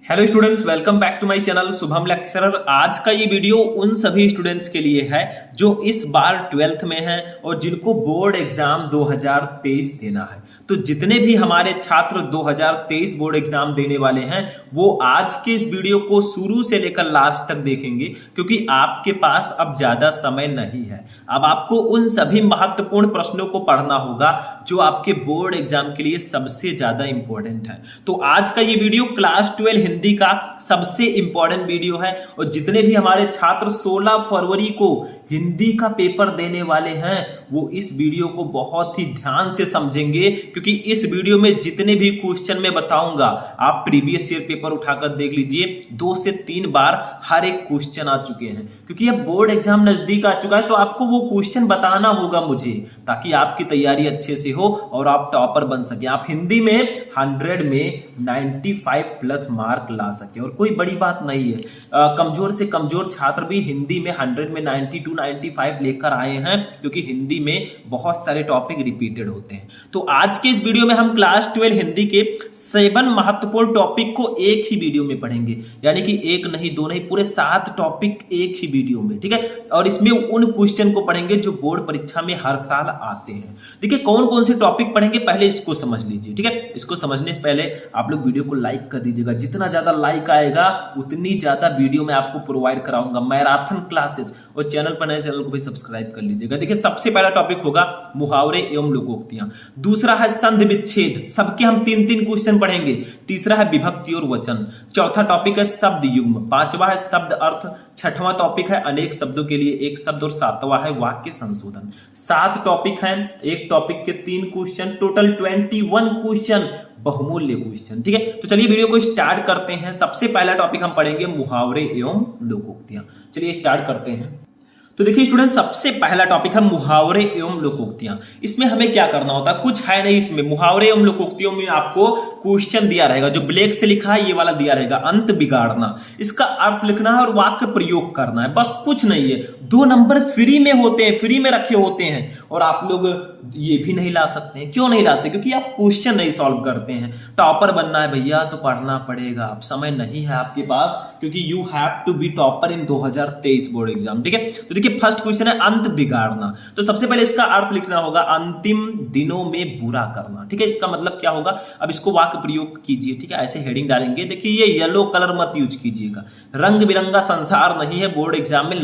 Hello students, welcome back to my channel Shubham lecturer. आज का ये वीडियो उन सभी स्टूडेंट्स के लिए है जो इस बार 12th में हैं और जिनको बोर्ड एग्जाम 2023 देना है। तो जितने भी हमारे छात्र 2023 बोर्ड एग्जाम देने वाले हैं वो आज के इस वीडियो को शुरू से लेकर लास्ट तक देखेंगे, क्योंकि आपके पास अब ज्यादा समय नहीं है। अब आपको उन सभी महत्वपूर्ण प्रश्नों को पढ़ना होगा जो आपके बोर्ड एग्जाम के लिए सबसे ज्यादा इंपॉर्टेंट है। तो आज का ये वीडियो क्लास 12 हिंदी का सबसे इंपॉर्टेंट वीडियो है और जितने भी हमारे छात्र 16 फरवरी को हिंदी का पेपर देने वाले हैं वो इस वीडियो को बहुत ही ध्यान से समझेंगे, क्योंकि इस वीडियो में जितने भी क्वेश्चन मैं बताऊंगा आप प्रीवियस ईयर पेपर उठाकर देख लीजिए। 2 से 3 बार हर एक क्वेश्चन आ चुके हैं, क्योंकि अब बोर्ड एग्जाम नजदीक आ चुका है तो आपको वो क्वेश्चन बताना होगा मुझे, ताकि आपकी तैयारी अच्छे से हो और आप टॉपर बन सके। आप हिंदी में 100 में 95 प्लस मार्क ला सके। और कोई बड़ी बात नहीं है, कमजोर से कमजोर छात्र भी हिंदी में 100 में 92 95 लेकर आए हैं, क्योंकि हिंदी में बहुत सारे टॉपिक रिपीटेड होते हैं। तो आज के इस वीडियो में हम क्लास 12 हिंदी के 7 महत्वपूर्ण टॉपिक को एक ही वीडियो में पढ़ेंगे, यानी कि एक नहीं दो नहीं, पूरे 7 टॉपिक एक ही वीडियो में, ठीक है। और इसमें उन क्वेश्चन को पढ़ेंगे जो बोर्ड परीक्षा में हर साल आते हैं। देखिए कौन कौन से टॉपिक पढ़ेंगे पहले इसको समझ लीजिए, ठीक है। इसको समझने से पहले आप लोग वीडियो को लाइक कर दीजिएगा। जितना ज्यादा लाइक आएगा उतनी ज्यादा वीडियो मैं आपको प्रोवाइड कराऊंगा, मैराथन क्लासेस। और चैनल पर नए चैनल को भी सब्सक्राइब कर लीजिएगा। देखिए सबसे पहला टॉपिक होगा मुहावरे एवं लोकोक्तियां। दूसरा है संधि विच्छेद, सबके हम 3-3 क्वेश्चन पढ़ेंगे। तीसरा है विभक्ति और वचन। चौथा टॉपिक है शब्द युग्म। पांचवा है शब्द अर्थ। छठवां टॉपिक है अनेक शब्दों के लिए एक शब्द। और सातवां है वाक्य संशोधन। 7 टॉपिक हैं, एक टॉपिक के 3 क्वेश्चन, टोटल 21 क्वेश्चन, बहुमूल्य क्वेश्चन, ठीक है। तो चलिए वीडियो को स्टार्ट करते हैं। सबसे पहला टॉपिक हम पढ़ेंगे मुहावरे एवं लोकोक्तियां। चलिए स्टार्ट करते हैं। तो देखिए स्टूडेंट, सबसे पहला टॉपिक है मुहावरे एवं लोकोक्तियां। इसमें हमें क्या करना होता है, कुछ है नहीं इसमें। मुहावरे एवं लोकोक्तियों में आपको क्वेश्चन दिया रहेगा, जो ब्लैक से लिखा है ये वाला दिया रहेगा, अंत बिगाड़ना, इसका अर्थ लिखना है और वाक्य प्रयोग करना है, बस कुछ नहीं है। 2 नंबर फ्री में होते हैं, फ्री में रखे होते हैं, और आप लोग ये भी नहीं ला सकते हैं। क्यों नहीं लाते? क्योंकि आप क्वेश्चन नहीं सॉल्व करते हैं। टॉपर बनना है भैया तो पढ़ना पड़ेगा, अब समय नहीं है आपके पास, क्योंकि you have to be topper in 2023 board exam, ठीक है। तो देखिए फर्स्ट क्वेश्चन है अंत बिगाड़ना। तो सबसे पहले इसका अर्थ लिखना होगा अंतिम दिनों में बुरा करना, ठीक है। इसका मतलब क्या होगा, अब इसको वाक्य प्रयोग कीजिए, ठीक है। ऐसे हेडिंग डालेंगे। देखिए ये येलो कलर मत यूज कीजिएगा, रंग बिरंगा संसार नहीं है बोर्ड एग्जाम में।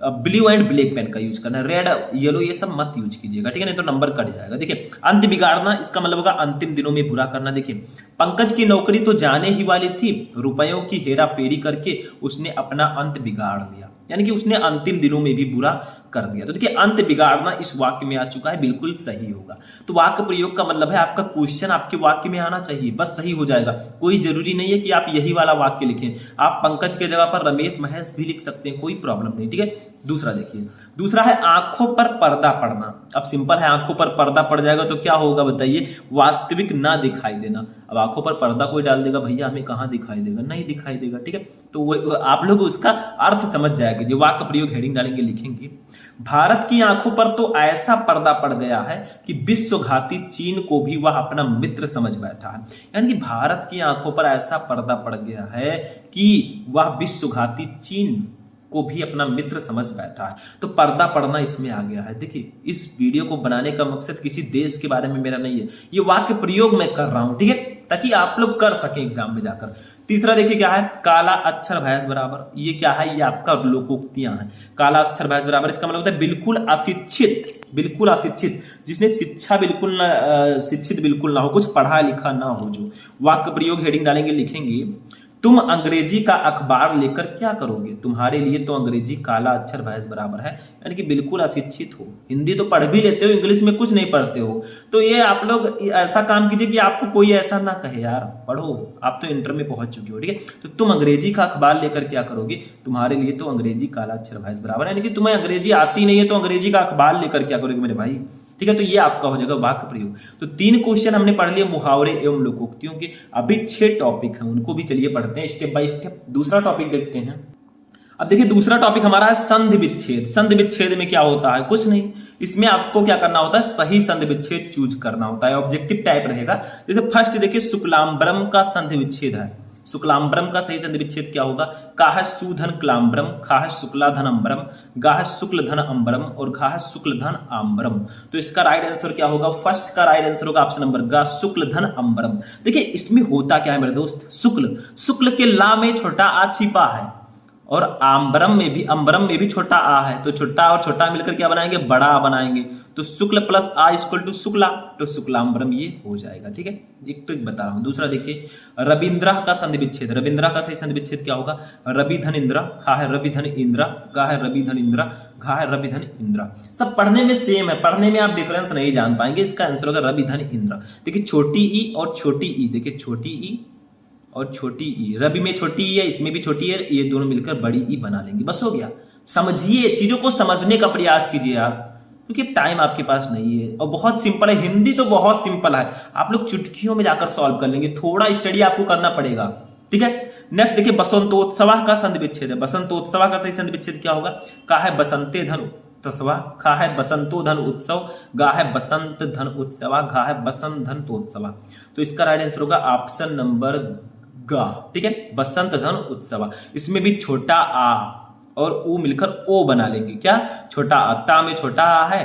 ब्लू एंड ब्लैक पेन का यूज करना है, रेड येलो ये सब मत यूज कीजिएगा, ठीक है, नहीं तो नंबर कट जाएगा। देखिए अंत बिगाड़ना, इसका मतलब होगा अंतिम दिनों में बुरा करना। देखिए पंकज की नौकरी तो जाने ही वाली थी, रुपयों की हेरा फेरी करके उसने अपना अंत बिगाड़ लिया, यानी कि उसने अंतिम दिनों में भी बुरा कर दिया। तो देखिए अंत बिगाड़ना इस वाक्य में आ चुका है, बिल्कुल सही होगा। तो वाक्य प्रयोग का मतलब है आपका क्वेश्चन आपके वाक्य में आना चाहिए, बस सही हो जाएगा। कोई जरूरी नहीं है कि आप यही वाला वाक्य लिखें, आप पंकज के जगह पर रमेश महेश भी लिख सकते हैं, कोई प्रॉब्लम नहीं, ठीक है। दूसरा देखिए, दूसरा है आंखों पर पर्दा पड़ना। अब सिंपल है, आंखों पर पर्दा पड़ जाएगा तो क्या होगा बताइए, वास्तविक ना दिखाई देना। अब आंखों पर पर्दा कोई डाल देगा, भैया हमें कहां दिखाई देगा, नहीं दिखाई देगा, ठीक है। तो वो आप लोग उसका अर्थ समझ जाएंगे। जो वाक्य प्रयोग हेडिंग डालेंगे लिखेंगे, भारत की आंखों पर तो ऐसा पर्दा पड़ गया है कि विश्वघाती चीन को भी वह अपना मित्र समझ बैठा है। यानी कि भारत की आंखों पर ऐसा पर्दा पड़ गया है कि वह विश्वघाती चीन को भी अपना मित्र समझ बैठा है। तो पर्दा पड़ना इसमें आ गया है। देखिए इस वीडियो को बनाने का मकसद किसी देश के बारे में मेरा नहीं है, ये वाक्य प्रयोग मैं कर रहा हूं, ठीक है, ताकि आप लोग कर सकें एग्जाम में जाकर। तीसरा देखिए क्या है, काला अक्षर भैंस बराबर। ये क्या है, ये आपका लोकोक्तियां हैं। काला अक्षर भैंस बराबर, इसका मतलब होता है बिल्कुल अशिक्षित, बिल्कुल अशिक्षित, जिसने शिक्षा बिल्कुल ना, शिक्षित बिल्कुल ना हो, कुछ पढ़ा लिखा ना हो। जो वाक्य प्रयोग हेडिंग डालेंगे लिखेंगे, तुम अंग्रेजी का अखबार लेकर क्या करोगे, तुम्हारे लिए तो अंग्रेजी काला अक्षर भैंस बराबर है, यानी कि बिल्कुल अशिक्षित हो। हिंदी तो पढ़ भी लेते हो, इंग्लिश में कुछ नहीं पढ़ते हो। तो ये आप लोग ऐसा काम कीजिए कि आपको कोई ऐसा ना कहे यार पढ़ो, आप तो इंटर में पहुंच चुके हो, ठीक है। तो तुम अंग्रेजी का अखबार लेकर क्या करोगे, तुम्हारे लिए तो अंग्रेजी काला अक्षर भैंस बराबर है, यानी कि तुम्हें अंग्रेजी आती नहीं है तो अंग्रेजी का अखबार लेकर क्या करोगे मेरे भाई, ठीक है। तो ये आपका हो जाएगा वाक्य प्रयोग। तो 3 क्वेश्चन हमने पढ़ लिए मुहावरे एवं लोकोक्तियों के। अभी 6 टॉपिक हैं, उनको भी चलिए पढ़ते हैं स्टेप बाय स्टेप। दूसरा टॉपिक देखते हैं। अब देखिए दूसरा टॉपिक हमारा है संधि विच्छेद। संधि विच्छेद में क्या होता है, कुछ नहीं, इसमें आपको क्या करना होता है, सही संधि विच्छेद चूज करना होता है, ऑब्जेक्टिव टाइप रहेगा। जैसे फर्स्ट देखिए शुक्लांबरम का संधि विच्छेद है, शुक्लांबरम का सही संधि विच्छेद क्या होगा? का है सुधन क्लांबरम, खा है शुक्ला धन अंबरम, गा है शुक्ल धन अंबरम और घा है शुक्ल धन आंबरम। तो इसका राइट आंसर क्या होगा? फर्स्ट का राइट आंसर होगा ऑप्शन नंबर गा, शुक्ल धन अंबरम। देखिए इसमें होता क्या है मेरे दोस्त, शुक्ल, शुक्ल के ला में छोटा आ छिपा है और अंबरम में भी छोटा आ है, तो छोटा और छोटा मिलकर क्या बनाएंगे? बड़ा आ बनाएंगे। तो शुक्ल प्लस आ इक्वल टू शुक्ला, तो शुक्लांबरम ये हो जाएगा। ठीक है, एक ट्रिक बता रहा हूं। दूसरा देखिए, रविंद्र का संधि विच्छेद, रविंद्र का सही संधि विच्छेद क्या होगा? रवि धन इंद्रा, खा है रवि धन इंद्रा, गा है रवि धन इंद्रा, घा है रवि धन इंद्रा। सब पढ़ने में सेम है, पढ़ने में आप डिफरेंस नहीं जान पाएंगे। इसका आंसर होगा रवि धन इंद्रा। देखिए छोटी ई और छोटी ई, देखिए छोटी ई और छोटी ई, रवि में छोटी ई है, इसमें भी छोटी है, ये दोनों मिलकर बड़ी ई बना लेंगे। बस हो गया। समझिए, चीजों को समझने का प्रयास कीजिए यार, क्योंकि टाइम आपके पास नहीं है और बहुत सिंपल है। हिंदी तो बहुत सिंपल है, आप लोग चुटकियों में जाकर सॉल्व कर लेंगे। थोड़ा स्टडी आपको करना पड़ेगा। ठीक है, नेक्स्ट देखिए, बसंतोत्सव का संधि विच्छेद है। बसंतोत्सव का सही संधि विच्छेद क्या होगा? का है बसंते धन उत्सवा, खा है बसंतो धन उत्सव, गा है बसंत धन उत्सवा, घा है बसंत धन तोत्सवा। तो इसका राइट आंसर होगा ऑप्शन नंबर गा। ठीक है, बसंत धन उत्सवा। इसमें भी छोटा आ और ऊ मिलकर ओ बना लेंगे। क्या? छोटा आ, ता में छोटा आ है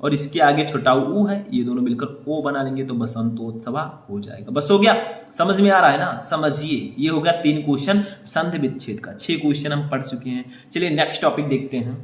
और इसके आगे छोटा ऊ है, ये दोनों मिलकर ओ बना लेंगे, तो बसंतोत्सवा हो जाएगा। बस हो गया। समझ में आ रहा है ना? समझिए, ये हो गया 3 क्वेश्चन संधि विच्छेद का। 6 क्वेश्चन हम पढ़ चुके हैं। चलिए नेक्स्ट टॉपिक देखते हैं।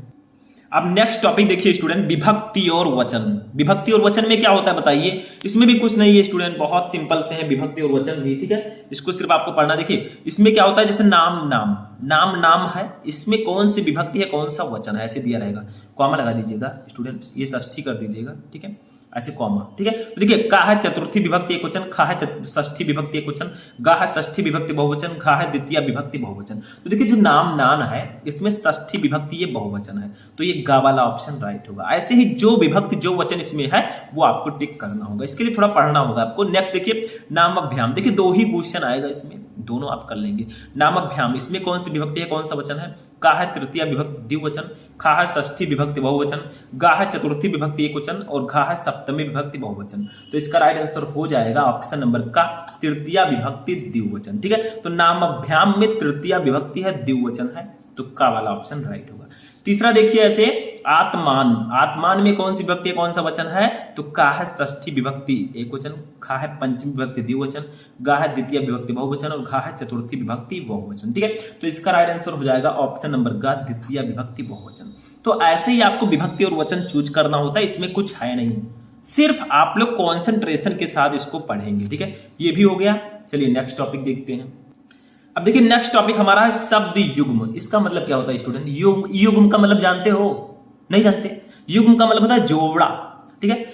अब नेक्स्ट टॉपिक देखिए स्टूडेंट, विभक्ति और वचन। विभक्ति और वचन में क्या होता है बताइए? इसमें भी कुछ नहीं है स्टूडेंट, बहुत सिंपल से है विभक्ति और वचन भी। ठीक है, इसको सिर्फ आपको पढ़ना। देखिए इसमें क्या होता है, जैसे नाम नाम नाम नाम है, इसमें कौन सी विभक्ति है कौन सा वचन है, ऐसे दिया रहेगा। कॉमा लगा दीजिएगा स्टूडेंट्स, ये षष्ठी कर दीजिएगा। ठीक है, ऐसे कॉमा। ठीक है, तो देखिए का है चतुर्थी विभक्ति एक वचन, खा है षष्ठी विभक्ति एक वचन, गा है षष्ठी विभक्ति बहुवचन, खा है द्वितीय विभक्ति बहुवचन। तो देखिए जो नाम नान है इसमें षष्ठी विभक्ति ये बहुवचन है, तो ये गा वाला ऑप्शन राइट होगा। ऐसे ही जो विभक्ति जो वचन इसमें है वो आपको टिक करना होगा। इसके लिए थोड़ा पढ़ना होगा आपको। नेक्स्ट देखिए नामभ्याम, देखिए 2 ही क्वेश्चन आएगा इसमें, दोनों आप कर लेंगे। नामभ्याम, इसमें कौन सी विभक्ति है कौन सा वचन है? का है तृतीय विभक्ति द्विवचन, खा है षष्ठी विभक्ति बहुवचन, गा है चतुर्थी विभक्ति एक वचन और घा है सप्तमी विभक्ति बहुवचन। तो इसका राइट आंसर हो जाएगा ऑप्शन नंबर का तृतीय विभक्ति द्विवचन। ठीक है, तो नामभ्याम में तृतीय विभक्ति है द्विवचन है, तो का वाला ऑप्शन राइट होगा। तीसरा देखिए ऐसे आत्मान, आत्मान में कौन सी विभक्ति है कौन सा वचन है? तो का है षष्ठी विभक्ति एक वचन, खा है पंचमी विभक्ति द्विवचन, गा है द्वितीय विभक्ति बहुवचन और घा है चतुर्थी विभक्ति बहुवचन। ठीक है, तो इसका राइट आंसर हो जाएगा ऑप्शन नंबर गा, द्वितीय विभक्ति बहुवचन। तो ऐसे ही आपको विभक्ति और वचन चूज करना होता है, इसमें कुछ है नहीं, सिर्फ आप लोग कॉन्सेंट्रेशन के साथ इसको पढ़ेंगे। ठीक है, ये भी हो गया। चलिए नेक्स्ट टॉपिक देखते हैं। अब देखिए नेक्स्ट टॉपिक हमारा है शब्द युग्म। इसका मतलब क्या होता है स्टूडेंट? युग्म का मतलब जानते हो? नहीं जानते? युग्म का मतलब होता है जोड़ा। ठीक है,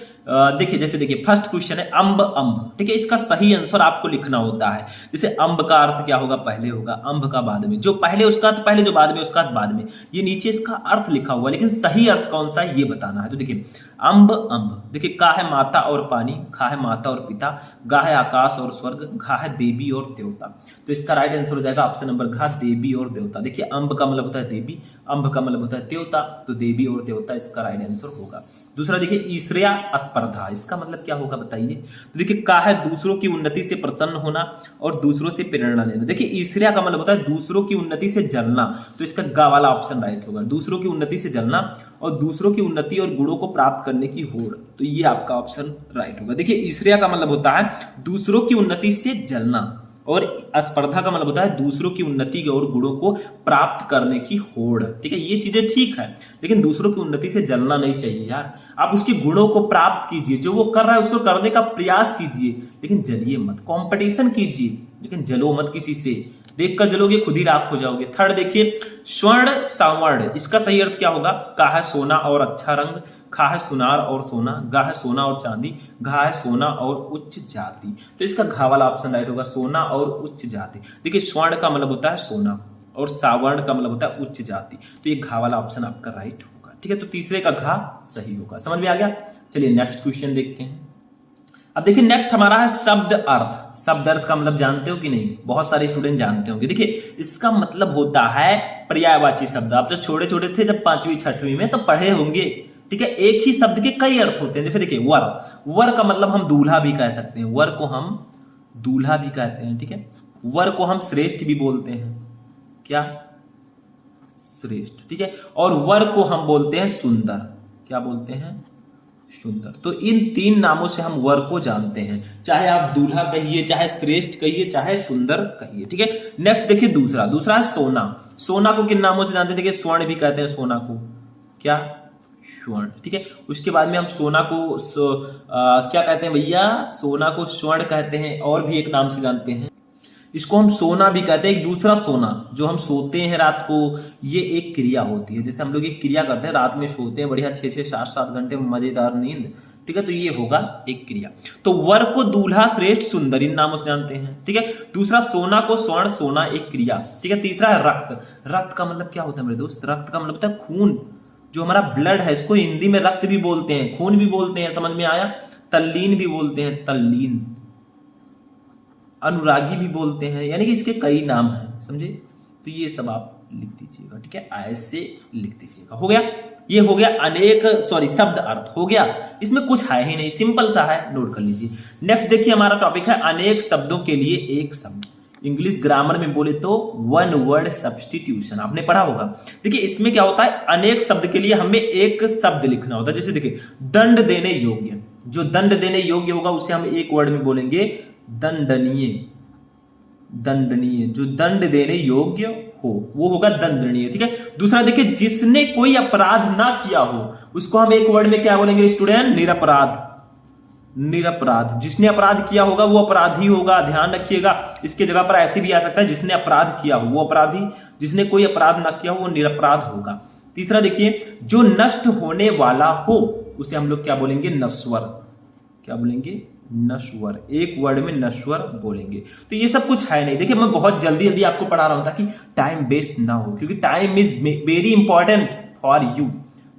देखिए जैसे देखिए फर्स्ट क्वेश्चन है अम्ब अम्ब। ठीक है, इसका सही आंसर आपको लिखना होता है। जैसे अम्ब का अर्थ क्या होगा? पहले होगा, अम्ब का बाद में, जो पहले उसका अर्थ पहले, जो बाद में उसका अर्थ बाद में। ये नीचे इसका अर्थ लिखा हुआ है, लेकिन सही अर्थ कौन सा है ये बताना है। तो देखिए अम्ब अम्ब, देखिए का है माता और पानी, खा है माता और पिता, गा है आकाश और स्वर्ग, घा है देवी और देवता। तो इसका राइट आंसर हो जाएगा ऑप्शन नंबर घा, देवी और देवता। देखिए अम्ब का मतलब होता है देवी, अम्ब का मतलब होता है देवता, तो देवी और देवता इसका राइट आंसर होगा। दूसरा देखिए ईर्ष्या स्पर्धा, इसका मतलब क्या होगा बताइए? तो देखिए का है दूसरों की उन्नति से प्रसन्न होना और दूसरों से प्रेरणा लेना। देखिए ईर्ष्या का मतलब होता है दूसरों की उन्नति से जलना, तो इसका गा वाला ऑप्शन राइट होगा। दूसरों की उन्नति से जलना और दूसरों की उन्नति और गुणों को प्राप्त करने की होड़, तो ये आपका ऑप्शन राइट होगा। देखिए ईर्ष्या का मतलब होता है दूसरों की उन्नति से जलना और स्पर्धा का मतलब होता है दूसरों की उन्नति और गुणों को प्राप्त करने की होड़। ठीक है, ये चीजें ठीक है, लेकिन दूसरों की उन्नति से जलना नहीं चाहिए यार। आप उसके गुणों को प्राप्त कीजिए, जो वो कर रहा है उसको करने का प्रयास कीजिए, लेकिन जलिए मत। कंपटीशन कीजिए लेकिन जलो मत किसी से, देखकर जलोगे खुद ही राख हो जाओगे। थर्ड देखिए स्वर्ण सावर्ण, इसका सही अर्थ क्या होगा? का है सोना और अच्छा रंग, खा है सुनार और सोना, गा है सोना और चांदी, घा है सोना और उच्च जाति। तो इसका घा वाला ऑप्शन राइट होगा, सोना और उच्च जाति। देखिए स्वर्ण का मतलब होता है सोना और सावर्ण का मतलब होता है उच्च जाति, तो ये घा वाला ऑप्शन आपका राइट होगा। ठीक है, तो तीसरे का घा सही होगा। समझ में आ गया? चलिए नेक्स्ट क्वेश्चन देखते हैं। अब देखिए नेक्स्ट हमारा है शब्द अर्थ। शब्द अर्थ का मतलब जानते हो कि नहीं? बहुत सारे स्टूडेंट जानते होंगे। देखिए इसका मतलब होता है पर्यायवाची शब्द। आप जो छोटे छोटे थे जब 5वीं 6वीं में तो पढ़े होंगे। ठीक है, एक ही शब्द के कई अर्थ होते हैं। जैसे देखिए वर, वर का मतलब हम दूल्हा भी कह सकते हैं, वर को हम दूल्हा भी कहते हैं, ठीक है। वर को हम श्रेष्ठ भी बोलते हैं, क्या, श्रेष्ठ, ठीक है। और वर को हम बोलते हैं सुंदर, क्या बोलते हैं, सुंदर। तो इन 3 नामों से हम वर को जानते हैं, चाहे आप दूल्हा कहिए, चाहे श्रेष्ठ कहिए, चाहे सुंदर कहिए, ठीक है। नेक्स्ट देखिए दूसरा है सोना। सोना को किन नामों से जानते हैं, देखिए स्वर्ण भी कहते हैं सोना को, क्या, स्वर्ण, ठीक है। उसके बाद में हम सोना को क्या कहते हैं भैया, सोना को स्वर्ण कहते हैं, और भी एक नाम से जानते हैं, इसको हम सोना भी कहते हैं। एक दूसरा सोना, जो हम सोते हैं रात को, ये एक क्रिया होती है। जैसे हम लोग एक क्रिया करते हैं, रात में सोते हैं बढ़िया 6-6, 7-7 घंटे मजेदार नींद, ठीक है। तो ये होगा एक क्रिया। तो वर को दूल्हा, श्रेष्ठ, सुंदर, इन नामों से जानते हैं, ठीक है। दूसरा सोना को स्वर्ण, सोना एक क्रिया, ठीक है। तीसरा है रक्त। रक्त का मतलब क्या होता है मेरे दोस्त, रक्त का मतलब होता है खून, जो हमारा ब्लड है, इसको हिंदी में रक्त भी बोलते हैं, खून भी बोलते हैं, समझ में आया। तल्लीन भी बोलते हैं, तल्लीन, अनुरागी भी बोलते हैं, यानी कि इसके कई नाम हैं, समझे। तो ये सब आप लिख दीजिएगा, ठीक है, ऐसे लिख दीजिएगा। हो गया, ये हो गया अनेक शब्द अर्थ हो गया, इसमें कुछ है ही नहीं, सिंपल सा है, नोट कर लीजिए। नेक्स्ट देखिए हमारा टॉपिक है अनेक शब्दों के लिए एक शब्द। इंग्लिश ग्रामर में बोले तो 1 वर्ड सब्स्टिट्यूशन, आपने पढ़ा होगा। देखिए इसमें क्या होता है, अनेक शब्द के लिए हमें एक शब्द लिखना होता है। जैसे देखिए दंड देने योग्य, जो दंड देने योग्य होगा उसे हम एक वर्ड में बोलेंगे दंडनीय। दंडनीय, जो दंड देने योग्य हो वो होगा दंडनीय, ठीक है। दूसरा देखिए जिसने कोई अपराध ना किया हो उसको हम एक वर्ड में क्या बोलेंगे स्टूडेंट, निरपराध। निरपराध, जिसने अपराध किया होगा वो अपराधी होगा, ध्यान रखिएगा। इसके जगह पर ऐसे भी आ सकता है जिसने अपराध किया हो वो अपराधी, जिसने कोई अपराध ना किया हो वो निरपराध होगा। तीसरा देखिए जो नष्ट होने वाला हो उसे हम लोग क्या बोलेंगे, नश्वर। क्या बोलेंगे, नश्वर, एक वर्ड में नश्वर बोलेंगे। तो ये सब कुछ है नहीं। देखिए मैं बहुत जल्दी जल्दी आपको पढ़ा रहा हूं ताकि टाइम वेस्ट ना हो, क्योंकि time is very important for you.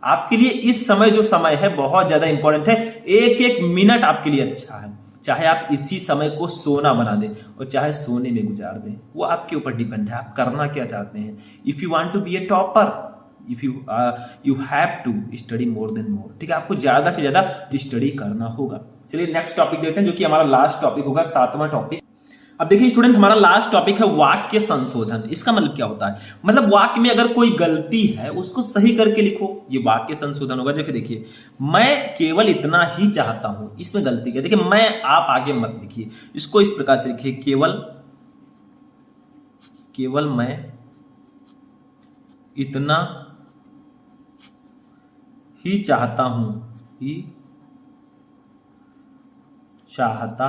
आपके लिए इस समय जो समय है बहुत ज्यादा इंपॉर्टेंट है, एक एक मिनट आपके लिए अच्छा है। चाहे आप इसी समय को सोना बना दें और चाहे सोने में गुजार दें, वो आपके ऊपर डिपेंड है, आप करना क्या चाहते हैं। If you want to be a topper, if you have to study more than more, ठीक है, आपको ज्यादा से ज्यादा स्टडी करना होगा। चलिए नेक्स्ट टॉपिक देखते हैं, जो कि हमारा लास्ट टॉपिक होगा, 7वां टॉपिक। अब देखिए स्टूडेंट हमारा लास्ट टॉपिक है वाक्य संशोधन। इसका मतलब क्या होता है, मतलब वाक्य में अगर कोई गलती है उसको सही करके लिखो, ये वाक्य संशोधन होगा। जैसे देखिए मैं केवल इतना ही चाहता हूं, इसमें गलती क्या, देखिए मैं, आप आगे मत लिखिए, इसको इस प्रकार से लिखिए, केवल मैं इतना ही चाहता हूं, ही चाहता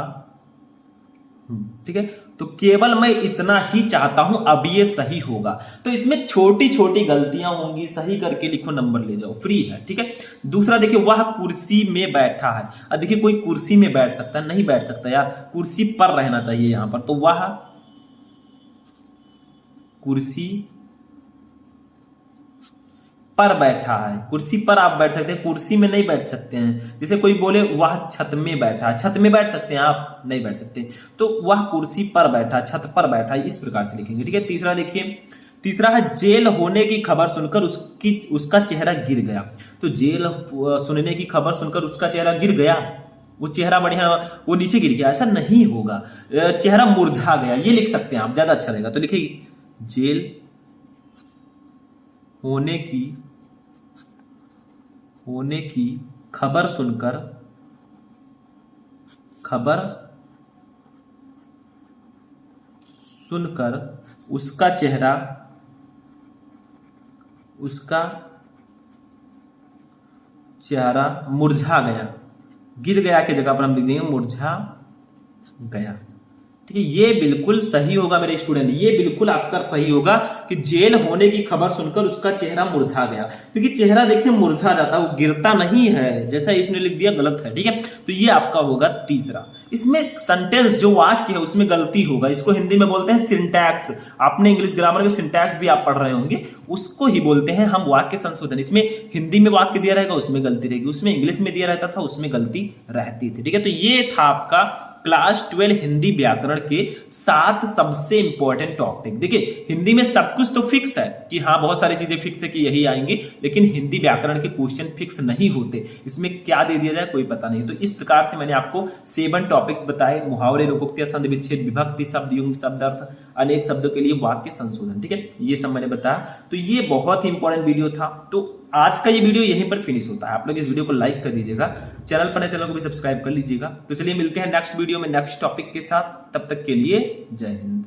हूं, ठीक है। तो केवल मैं इतना ही चाहता हूं, अब ये सही होगा। तो इसमें छोटी छोटी गलतियां होंगी, सही करके लिखो, नंबर ले जाओ, फ्री है, ठीक है। दूसरा देखिए वह कुर्सी में बैठा है। अब देखिए कोई कुर्सी में बैठ सकता है, नहीं बैठ सकता यार, कुर्सी पर रहना चाहिए यहां पर। तो वह कुर्सी पर बैठा है, कुर्सी पर आप बैठ सकते हैं, कुर्सी में नहीं बैठ सकते हैं। जैसे कोई बोले वह छत में बैठा है, छत में बैठ सकते हैं आप, नहीं बैठ सकते। तो वह कुर्सी पर बैठा, छत पर बैठा, इस प्रकार से लिखेंगे, ठीक है। तीसरा देखिए, तीसरा है जेल होने की खबर सुनकर उसका चेहरा गिर गया। तो जेल सुनने की खबर सुनकर उसका चेहरा गिर गया, वो चेहरा बढ़िया वो नीचे गिर गया, ऐसा नहीं होगा। चेहरा मुरझा गया, ये लिख सकते हैं आप, ज्यादा अच्छा रहेगा। तो लिखिए जेल होने की खबर सुनकर उसका चेहरा मुरझा गया। गिर गया की जगह पर हम लिख देंगे मुरझा गया, ठीक है। ये बिल्कुल सही होगा मेरे स्टूडेंट, ये बिल्कुल आपका सही होगा कि जेल होने की खबर सुनकर उसका चेहरा मुरझा गया, क्योंकि चेहरा देखिए मुरझा जाता है, वो गिरता नहीं है, जैसा इसने लिख दिया गलत है, ठीक है। तो ये आपका होगा तीसरा। इसमें सेंटेंस जो वाक्य है उसमें गलती होगा, इसको हिंदी में बोलते हैं सिंटैक्स। आपने इंग्लिश ग्रामर में सिंटैक्स भी आप पढ़ रहे होंगे, उसको ही बोलते हैं हम वाक्य संशोधन। इसमें हिंदी में वाक्य दिया रहेगा उसमें गलती रहेगी, उसमें इंग्लिश में दिया रहता था उसमें गलती रहती थी, ठीक है। तो ये था आपका क्लास 12 हिंदी व्याकरण के 7 सबसे इंपॉर्टेंट टॉपिक। देखिए हिंदी में सब कुछ तो फिक्स है कि हाँ बहुत सारी चीजें फिक्स है कि यही आएंगी, लेकिन हिंदी व्याकरण के क्वेश्चन फिक्स नहीं होते, इसमें क्या दे दिया जाए कोई पता नहीं। तो इस प्रकार से मैंने आपको 7 टॉपिक्स बताए, मुहावरे, लोकोक्तियां, संधि विच्छेद, विभक्ति, शब्द युग्म, शब्द अर्थ, अनेक शब्दों के लिए वाक्य संशोधन, ठीक है, ये सब मैंने बताया। तो ये बहुत ही इंपॉर्टेंट वीडियो था। तो आज का ये वीडियो यहीं पर फिनिश होता है। आप लोग इस वीडियो को लाइक कर दीजिएगा, चैनल पर नए चैनल को भी सब्सक्राइब कर लीजिएगा। तो चलिए मिलते हैं नेक्स्ट वीडियो में नेक्स्ट टॉपिक के साथ, तब तक के लिए जय हिंद।